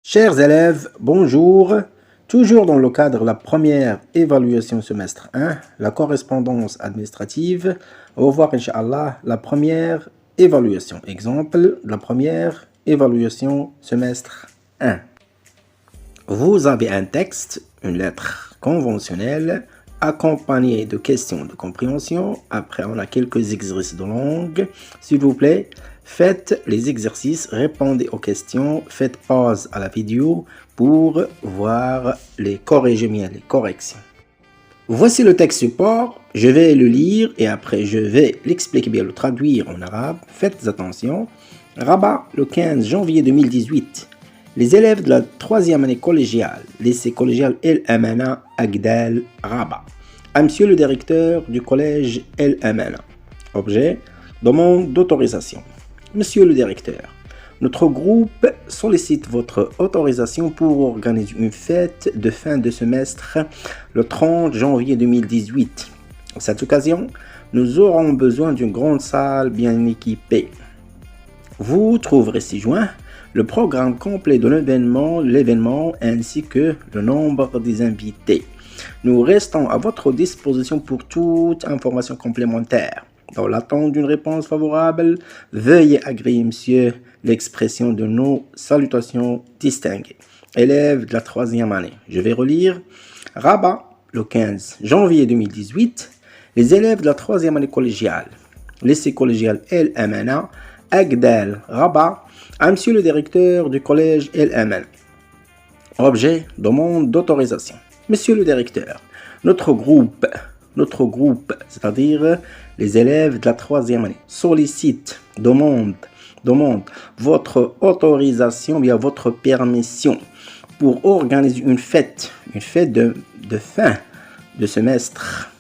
Chers élèves, bonjour. Toujours dans le cadre de la première évaluation semestre 1, la correspondance administrative, on va voir, Inch'Allah, la première évaluation. Exemple, la première évaluation semestre 1. Vous avez un texte, une lettre conventionnelle, accompagnée de questions de compréhension. Après, on a quelques exercices de langue. S'il vous plaît, faites les exercices, répondez aux questions, faites pause à la vidéo pour voir les corrections. Voici le texte support, je vais le lire et après je vais l'expliquer bien, le traduire en arabe. Faites attention. Rabat, le 15 janvier 2018. Les élèves de la 3e année collégiale, lycée collégial El Amana Agdal Rabat. À monsieur le directeur du collège El Amana. Objet, demande d'autorisation. Monsieur le directeur, notre groupe sollicite votre autorisation pour organiser une fête de fin de semestre le 30 janvier 2018. À cette occasion, nous aurons besoin d'une grande salle bien équipée. Vous trouverez ci-joint le programme complet de l'événement ainsi que le nombre des invités. Nous restons à votre disposition pour toute information complémentaire. Dans l'attente d'une réponse favorable, veuillez agréer, monsieur, l'expression de nos salutations distinguées. Élèves de la 3e année. Je vais relire. Rabat, le 15 janvier 2018. Les élèves de la 3e année collégiale, lycée collégial El Amana, Agdal Rabat, à monsieur le directeur du collège El Amana. Objet, demande d'autorisation. Monsieur le directeur, notre groupe, c'est-à-dire les élèves de la 3e année, sollicite, demande votre autorisation, bien votre permission pour organiser une fête de fin de semestre,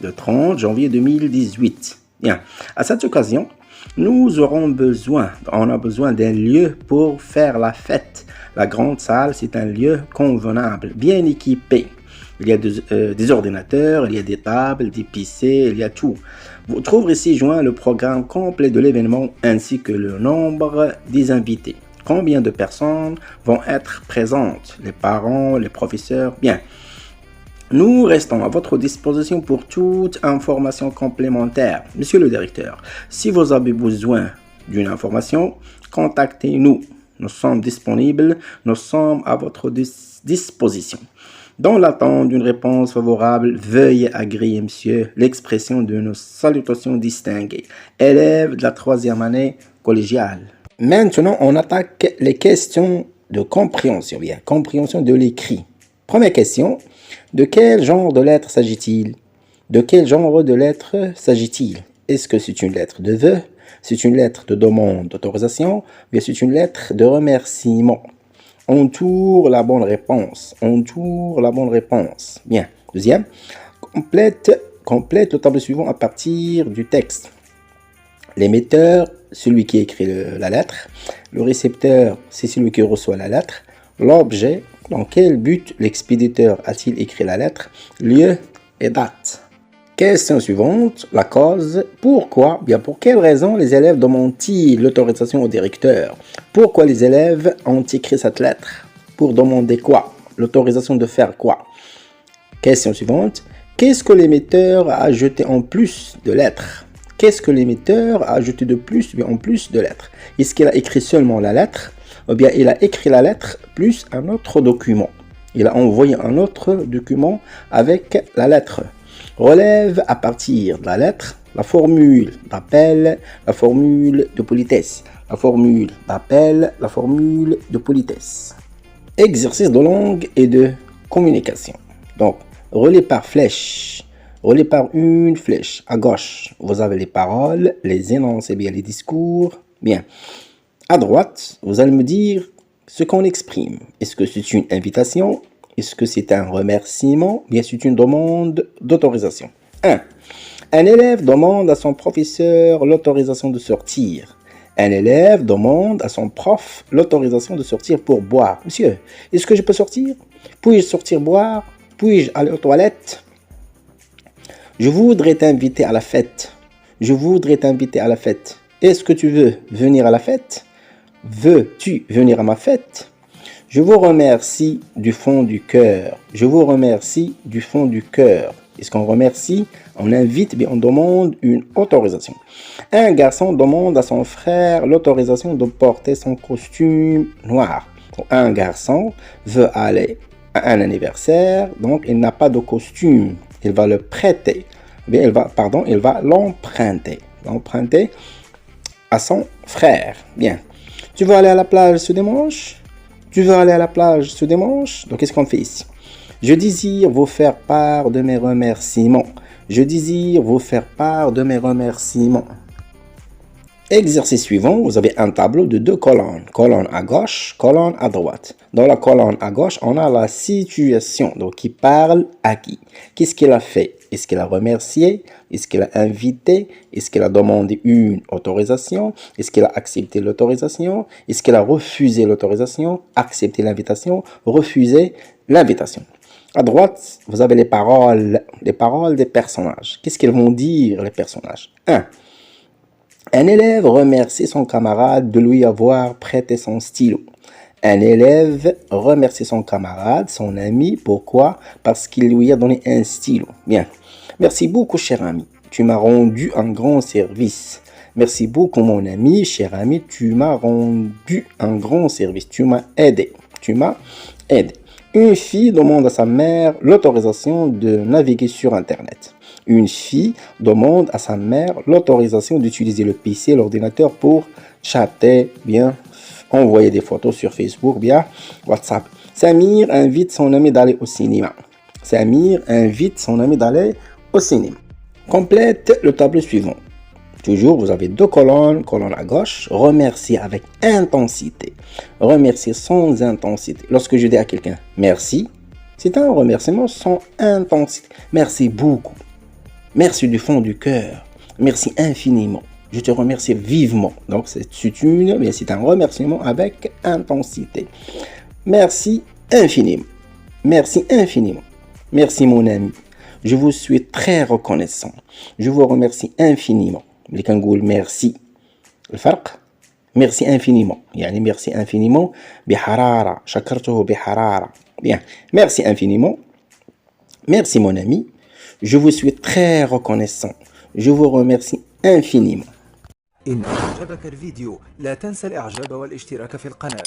le 30 janvier 2018. Bien, à cette occasion, on a besoin d'un lieu pour faire la fête. La grande salle, c'est un lieu convenable, bien équipé. Il y a des ordinateurs, il y a des tables, des PC, il y a tout. Vous trouverez ci-joint le programme complet de l'événement ainsi que le nombre des invités. Combien de personnes vont être présentes? Les parents, les professeurs? Bien. Nous restons à votre disposition pour toute information complémentaire. Monsieur le directeur, si vous avez besoin d'une information, contactez-nous. Nous sommes disponibles, nous sommes à votre disposition. Dans l'attente d'une réponse favorable, veuillez agréer, monsieur, l'expression de nos salutations distinguées. Élèves de la 3e année collégiale. Maintenant, on attaque les questions de compréhension, bien, compréhension de l'écrit. Première question, de quel genre de lettre s'agit-il? De quel genre de lettre s'agit-il? Est-ce que c'est une lettre de vœu? C'est une lettre de demande d'autorisation? Bien, c'est une lettre de remerciement. Entoure la bonne réponse. Bien. Deuxième, complète le tableau suivant à partir du texte. L'émetteur, celui qui écrit la lettre. Le récepteur, c'est celui qui reçoit la lettre. L'objet, dans quel but l'expéditeur a-t-il écrit la lettre? Lieu et date. Question suivante, la cause. Pourquoi? Bien, pour quelle raison les élèves demandent-ils l'autorisation au directeur? Pourquoi les élèves ont écrit cette lettre? Pour demander quoi? L'autorisation de faire quoi? Question suivante, qu'est-ce que l'émetteur a ajouté en plus de lettres? Qu'est-ce que l'émetteur a ajouté de plus, bien, en plus de lettres? Est-ce qu'il a écrit seulement la lettre? Ou bien il a écrit la lettre plus un autre document? Il a envoyé un autre document avec la lettre. Relève à partir de la lettre la formule d'appel, la formule de politesse. La formule d'appel, la formule de politesse. Exercice de langue et de communication. Donc, relais par flèche. Relais par une flèche. À gauche, vous avez les paroles, les énoncés, bien les discours. Bien. À droite, vous allez me dire ce qu'on exprime. Est-ce que c'est une invitation? Est-ce que c'est un remerciement? Bien, c'est une demande d'autorisation. 1. Un élève demande à son professeur l'autorisation de sortir. Un élève demande à son prof l'autorisation de sortir pour boire. Monsieur, est-ce que je peux sortir? Puis-je sortir boire? Puis-je aller aux toilettes? Je voudrais t'inviter à la fête. Est-ce que tu veux venir à la fête? Veux-tu venir à ma fête? Je vous remercie du fond du cœur. Je vous remercie du fond du cœur. Est-ce qu'on remercie? On invite, bien on demande une autorisation. Un garçon demande à son frère l'autorisation de porter son costume noir. Un garçon veut aller à un anniversaire, donc il n'a pas de costume. Il va le prêter. Bien, il va l'emprunter. L'emprunter à son frère. Bien. Tu veux aller à la plage ce dimanche? Tu veux aller à la plage ce dimanche? Donc, qu'est-ce qu'on fait ici? Je désire vous faire part de mes remerciements. Je désire vous faire part de mes remerciements. Exercice suivant, vous avez un tableau de 2 colonnes. Colonne à gauche, colonne à droite. Dans la colonne à gauche, on a la situation. Donc, qui parle à qui? Qu'est-ce qu'il a fait? Est-ce qu'il a remercié? Est-ce qu'il a invité? Est-ce qu'il a demandé une autorisation? Est-ce qu'il a accepté l'autorisation? Est-ce qu'il a refusé l'autorisation? Accepté l'invitation? Refusé l'invitation? À droite, vous avez les paroles des personnages. Qu'est-ce qu'ils vont dire, les personnages? 1. Un élève remercie son camarade de lui avoir prêté son stylo. Un élève remercie son camarade, son ami. Pourquoi? Parce qu'il lui a donné un stylo. Bien. Merci beaucoup, cher ami. Tu m'as rendu un grand service. Merci beaucoup, mon ami, cher ami. Tu m'as rendu un grand service. Tu m'as aidé. Tu m'as aidé. Une fille demande à sa mère l'autorisation de naviguer sur Internet. Une fille demande à sa mère l'autorisation d'utiliser le PC, l'ordinateur pour chatter, bien envoyer des photos sur Facebook, bien WhatsApp. Samir invite son ami d'aller au cinéma. Samir invite son ami d'aller au cinéma. Complète le tableau suivant. Toujours, vous avez 2 colonnes. Colonne à gauche, remercier avec intensité. Remercier sans intensité. Lorsque je dis à quelqu'un merci, c'est un remerciement sans intensité. Merci beaucoup. Merci du fond du cœur. Merci infiniment. Je te remercie vivement. Donc, c'est un remerciement avec intensité. Merci infiniment. Merci infiniment. Merci mon ami. Je vous suis très reconnaissant. Je vous remercie infiniment. اللي كنقول merci. الفرق merci infiniment. يعني merci infiniment بحرارة. شكرته بحرارة. Bien. Merci infiniment. Merci mon ami. Je vous suis très reconnaissant. Je vous remercie infiniment. إن أعجبك الفيديو لا تنسى الإعجاب والاشتراك في القناة.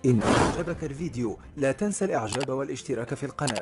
إن أعجبك الفيديو لا تنسى الإعجاب والاشتراك في القناة.